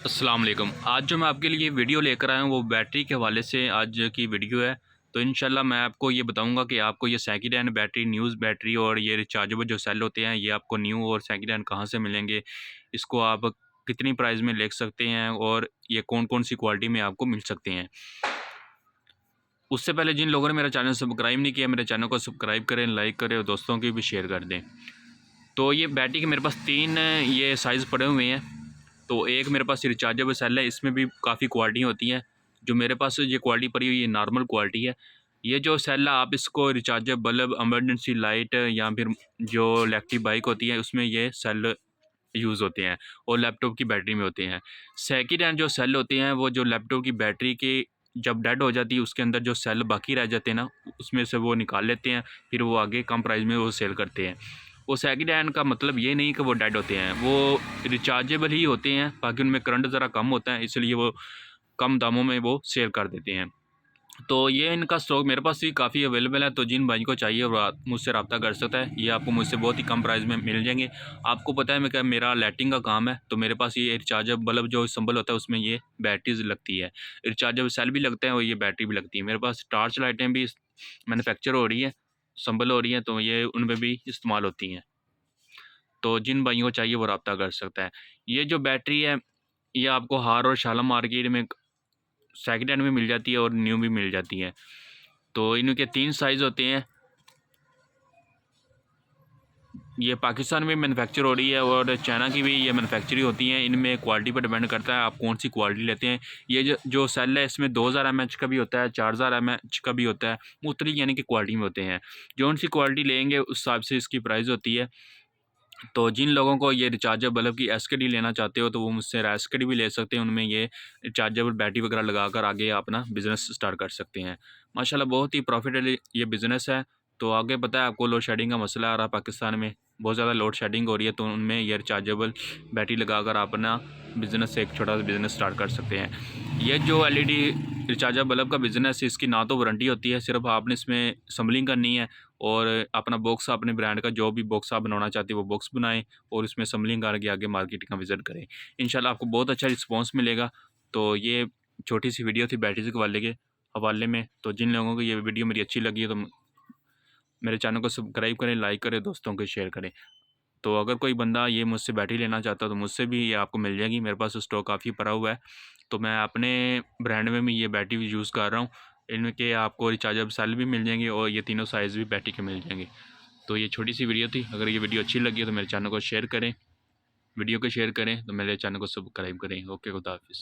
अस्सलाम वालेकुम। आज जो मैं आपके लिए वीडियो लेकर आया हूँ वो बैटरी के हवाले से आज की वीडियो है। तो इंशाल्लाह मैं आपको ये बताऊंगा कि आपको ये second hand battery, news battery और ये रिचार्जेबल जो सेल होते हैं ये आपको न्यू और सेकंड हैंड कहाँ से मिलेंगे, इसको आप कितनी प्राइस में ले सकते हैं और ये कौन कौन सी क्वालिटी में आपको मिल सकते हैं। उससे पहले जिन लोगों ने मेरा चैनल सब्सक्राइब नहीं किया, मेरे चैनल को सब्सक्राइब करें, लाइक करें और दोस्तों की भी शेयर कर दें। तो ये बैटरी के मेरे पास तीन ये साइज़ पड़े हुए हैं। तो एक मेरे पास रिचार्जेबल सेल है, इसमें भी काफ़ी क्वालिटी होती हैं। जो मेरे पास ये क्वालिटी पड़ी हुई है, ये नॉर्मल क्वालिटी है। ये जो सेल है आप इसको रिचार्जेबल बल्ब, इमरजेंसी लाइट या फिर जो इलेक्ट्रिक बाइक होती है उसमें ये सेल यूज़ होते हैं और लैपटॉप की बैटरी में होते हैं। सेकंड हैंड जो सेल होते हैं वो जो लैपटॉप की बैटरी की जब डेड हो जाती है उसके अंदर जो सेल बाकी रह जाते हैं ना, उसमें से वो निकाल लेते हैं, फिर वो आगे कम प्राइस में वो सेल करते हैं। वो सेकंड हैंड का मतलब ये नहीं कि वो डेड होते हैं, वो रिचार्जेबल ही होते हैं, बाकी उनमें करंट ज़रा कम होता है, इसलिए वो कम दामों में वो सेल कर देते हैं। तो ये इनका स्टॉक मेरे पास भी काफ़ी अवेलेबल है। तो जिन भाई को चाहिए वो मुझसे रब्ता कर सकता है, ये आपको मुझसे बहुत ही कम प्राइस में मिल जाएंगे। आपको पता है मैं क्या, मेरा लाइटिंग का काम है, तो मेरे पास ये रिचार्जेबल बल्ब जो संबल होता है उसमें ये बैटरीज लगती है, रिचार्जेबल सेल भी लगते हैं और ये बैटरी भी लगती है। मेरे पास टॉर्च लाइटें भी मैन्युफैक्चर हो रही है, संबल हो रही हैं, तो ये उनमें भी इस्तेमाल होती हैं। तो जिन भाइयों को चाहिए वो रब्ता कर सकता है। ये जो बैटरी है ये आपको हार और शाला मार्केट में सेकंड हैंड में मिल जाती है और न्यू भी मिल जाती है। तो इनके तीन साइज़ होते हैं। ये पाकिस्तान में मैन्युफैक्चर हो रही है और चाइना की भी ये मैन्युफैक्चरिंग होती हैं। इनमें क्वालिटी पर डिपेंड करता है आप कौन सी क्वालिटी लेते हैं। ये जो सेल है इसमें 2000 mAh का भी होता है, 4000 mAh का भी होता है, मुख्तलिफ यानी कि क्वालिटी में होते हैं। जो सी क्वालिटी लेंगे उस हिसाब से इसकी प्राइस होती है। तो जिन लोगों को ये रिचार्जेबल बल्ब की एसकेडी लेना चाहते हो तो वो मुझसे एसकेडी भी ले सकते हैं, उनमें ये रिचार्जेबल बैटरी वगैरह लगाकर आगे अपना बिज़नेस स्टार्ट कर सकते हैं। माशाल्लाह बहुत ही प्रॉफिटेबल ये बिज़नेस है। तो आगे पता है आपको लोड शेडिंग का मसला आ रहा है पाकिस्तान में, बहुत ज़्यादा लोड शेडिंग हो रही है, तो उनमें ये रिचार्जेबल बैटरी लगाकर अपना बिज़नेस, एक छोटा सा बिज़नेस स्टार्ट कर सकते हैं। ये जो एलईडी रिचार्जेबल बल्ब का बिज़नेस है इसकी ना तो वारंटी होती है, सिर्फ आपने इसमें संभलिंग करनी है और अपना बॉक्स, अपने ब्रांड का जो भी बॉक्स आप बनवाना चाहते हैं वो बॉक्स बनाएं और उसमें संभलिंग करके आगे मार्केट का विज़िट करें। इंशाल्लाह आपको बहुत अच्छा रिस्पॉन्स मिलेगा। तो ये छोटी सी वीडियो थी बैटरी के हवाले में। तो जिन लोगों को ये वीडियो मेरी अच्छी लगी है तो मेरे चैनल को सब्सक्राइब करें, लाइक करें, दोस्तों को शेयर करें। तो अगर कोई बंदा ये मुझसे बैटरी लेना चाहता है तो मुझसे भी ये आपको मिल जाएगी, मेरे पास स्टॉक काफ़ी पड़ा हुआ है। तो मैं अपने ब्रांड में भी ये बैटरी यूज़ कर रहा हूँ। इनके आपको रिचार्जेबल सेल भी मिल जाएंगे और ये तीनों साइज़ भी बैटरी के मिल जाएंगे। तो ये छोटी सी वीडियो थी, अगर ये वीडियो अच्छी लगी है तो मेरे चैनल को शेयर करें, वीडियो को शेयर करें, तो मेरे चैनल को सब्सक्राइब करें। ओके, खुदा हाफिज़।